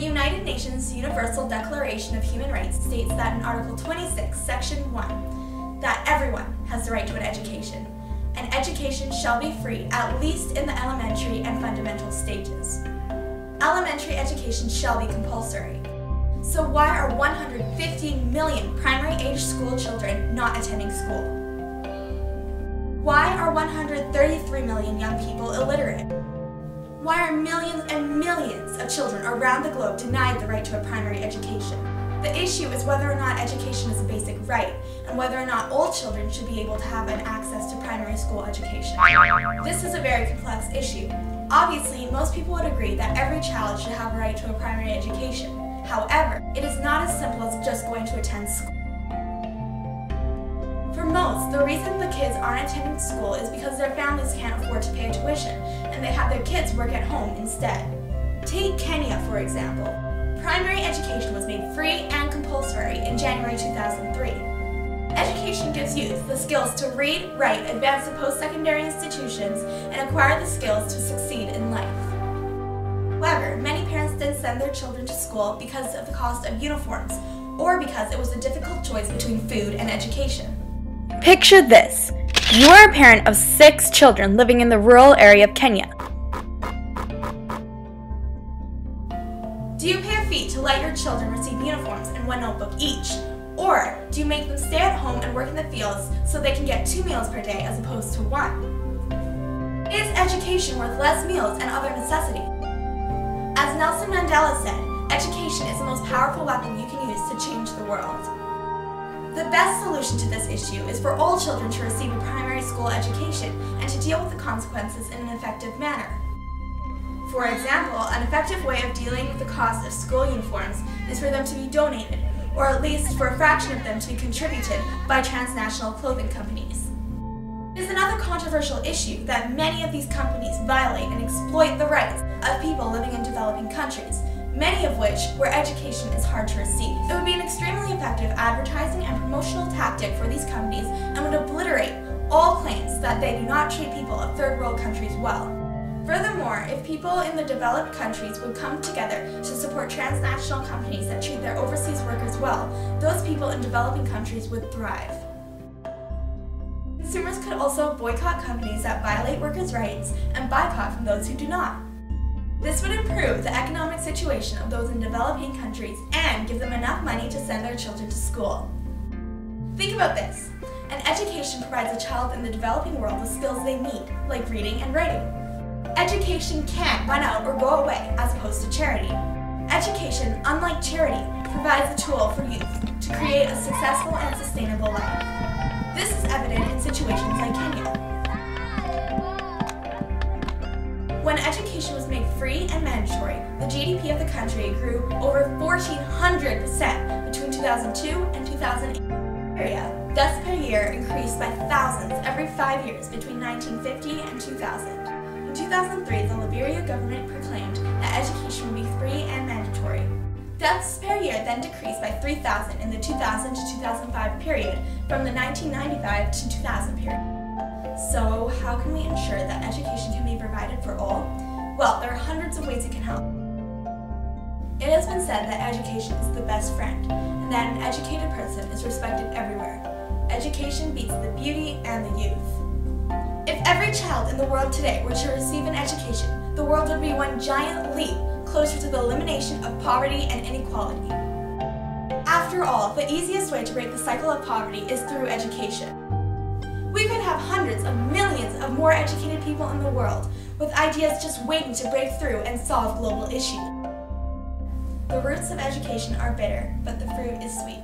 United Nations Universal Declaration of Human Rights states that in Article 26, Section 1, that everyone has the right to an education, and education shall be free at least in the elementary and fundamental stages. Elementary education shall be compulsory. So why are 150 million primary-age school children not attending school? Why are 133 million young people illiterate? Why are millions and millions of children around the globe denied the right to a primary education? The issue is whether or not education is a basic right, and whether or not all children should be able to have an access to primary school education. This is a very complex issue. Obviously, most people would agree that every child should have a right to a primary education. However, it is not as simple as just going to attend school. For most, the reason the kids aren't attending school is because their families can't afford to pay tuition, and they have their kids work at home instead. Take Kenya, for example. Primary education was made free and compulsory in January 2003. Education gives youth the skills to read, write, advance to post-secondary institutions, and acquire the skills to succeed in life. However, many parents didn't send their children to school because of the cost of uniforms, or because it was a difficult choice between food and education. Picture this. You are a parent of 6 children living in the rural area of Kenya. Do you pay a fee to let your children receive uniforms and 1 notebook each? Or do you make them stay at home and work in the fields so they can get 2 meals per day as opposed to 1? Is education worth less meals and other necessities? As Nelson Mandela said, education is the most powerful weapon you can use to change the world. The best solution to this issue is for all children to receive a primary school education and to deal with the consequences in an effective manner. For example, an effective way of dealing with the cost of school uniforms is for them to be donated, or at least for a fraction of them to be contributed by transnational clothing companies. It is another controversial issue that many of these companies violate and exploit the rights of people living in developing countries, many of which where education is hard to receive. It would be an extremely effective advertising and promotional tactic for these companies and would obliterate all claims that they do not treat people of third world countries well. Furthermore, if people in the developed countries would come together to support transnational companies that treat their overseas workers well, those people in developing countries would thrive. Consumers could also boycott companies that violate workers' rights and boycott from those who do not. This would improve the economic situation of those in developing countries and give them enough money to send their children to school. Think about this. An education provides a child in the developing world the skills they need, like reading and writing. Education can't run out or go away as opposed to charity. Education, unlike charity, provides a tool for youth to create a successful and sustainable life. This is evident in situations like Kenya. When education was made free and mandatory, the GDP of the country grew over 1,400% between 2002 and 2008. Deaths per year increased by thousands every 5 years between 1950 and 2000. In 2003, the Liberia government proclaimed that education would be free and mandatory. Deaths per year then decreased by 3,000 in the 2000 to 2005 period from the 1995 to 2000 period. So how can we ensure that education can be provided for all? Well, there are hundreds of ways it can help. It has been said that education is the best friend, and that an educated person is respected everywhere. Education beats the beauty and the youth. If every child in the world today were to receive an education, the world would be one giant leap closer to the elimination of poverty and inequality. After all, the easiest way to break the cycle of poverty is through education. We could have hundreds of millions of more educated people in the world, with ideas just waiting to break through and solve global issues. The roots of education are bitter, but the fruit is sweet.